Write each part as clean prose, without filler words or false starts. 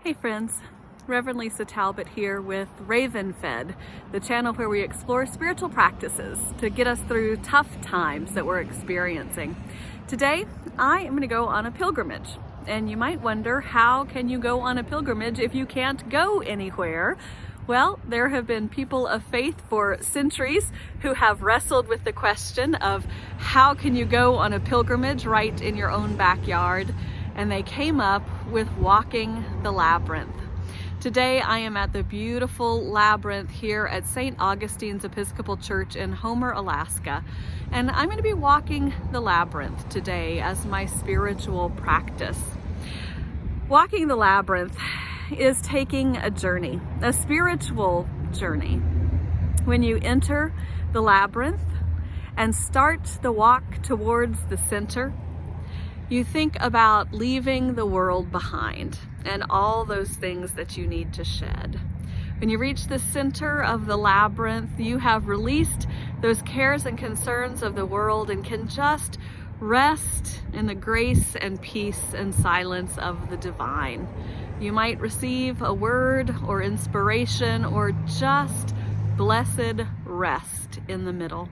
Hey friends, Reverend Lisa Talbot here with Raven Fed, the channel where we explore spiritual practices to get us through tough times that we're experiencing. Today, I am going to go on a pilgrimage. And you might wonder, how can you go on a pilgrimage if you can't go anywhere? Well, there have been people of faith for centuries who have wrestled with the question of how can you go on a pilgrimage right in your own backyard? And they came up with walking the labyrinth. Today I am at the beautiful labyrinth here at St. Augustine's Episcopal Church in Homer, Alaska. And I'm going to be walking the labyrinth today as my spiritual practice. Walking the labyrinth is taking a journey, a spiritual journey. When you enter the labyrinth and start the walk towards the center, you think about leaving the world behind and all those things that you need to shed. When you reach the center of the labyrinth, you have released those cares and concerns of the world and can just rest in the grace and peace and silence of the divine. You might receive a word or inspiration or just blessed rest in the middle.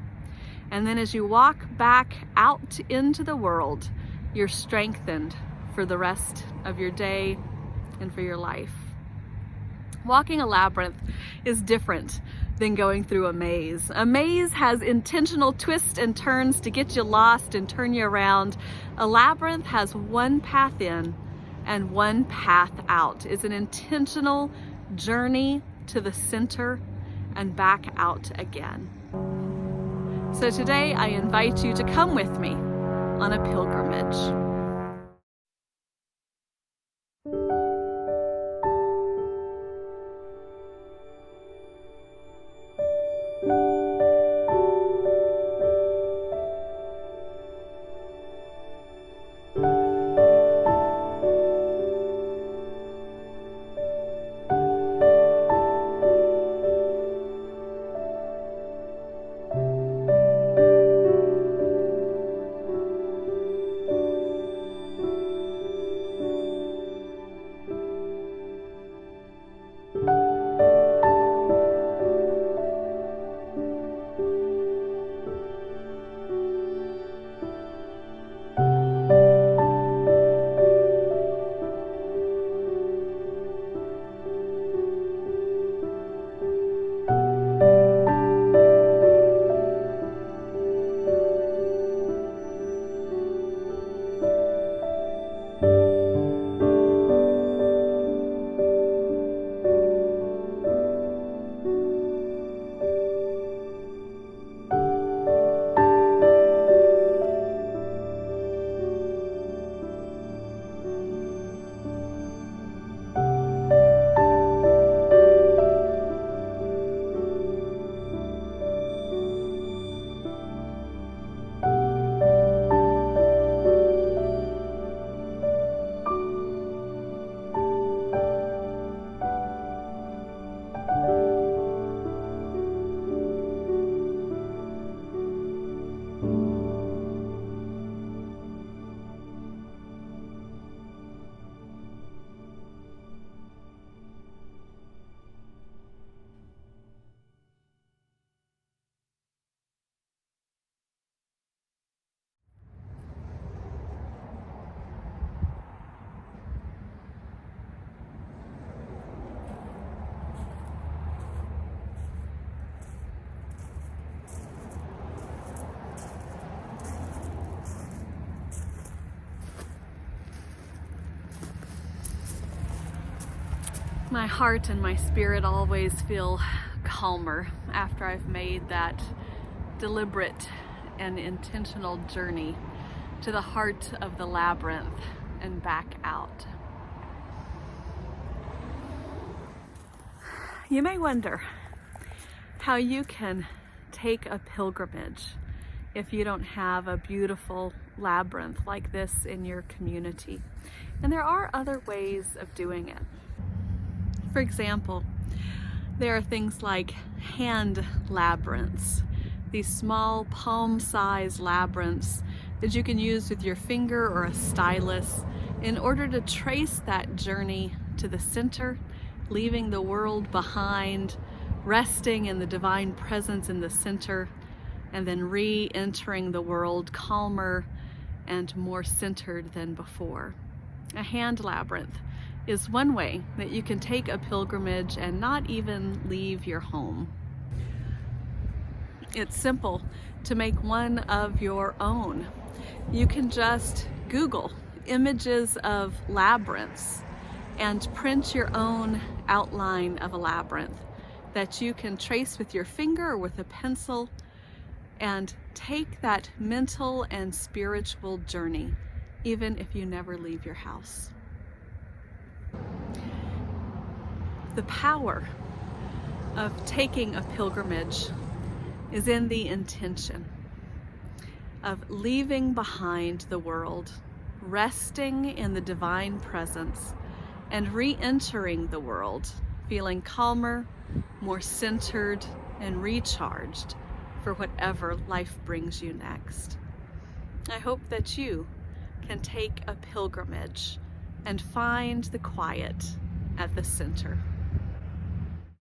And then as you walk back out into the world, you're strengthened for the rest of your day and for your life. Walking a labyrinth is different than going through a maze. A maze has intentional twists and turns to get you lost and turn you around. A labyrinth has one path in and one path out. It's an intentional journey to the center and back out again. So today I invite you to come with me on a pilgrimage. My heart and my spirit always feel calmer after I've made that deliberate and intentional journey to the heart of the labyrinth and back out. You may wonder how you can take a pilgrimage if you don't have a beautiful labyrinth like this in your community. And there are other ways of doing it. For example, there are things like hand labyrinths, these small palm-sized labyrinths that you can use with your finger or a stylus in order to trace that journey to the center, leaving the world behind, resting in the divine presence in the center, and then re-entering the world calmer and more centered than before. A hand labyrinth is one way that you can take a pilgrimage and not even leave your home. It's simple to make one of your own. You can just Google images of labyrinths and print your own outline of a labyrinth that you can trace with your finger or with a pencil, and take that mental and spiritual journey, even if you never leave your house. The power of taking a pilgrimage is in the intention of leaving behind the world, resting in the divine presence, and re-entering the world, feeling calmer, more centered, and recharged for whatever life brings you next. I hope that you can take a pilgrimage and find the quiet at the center.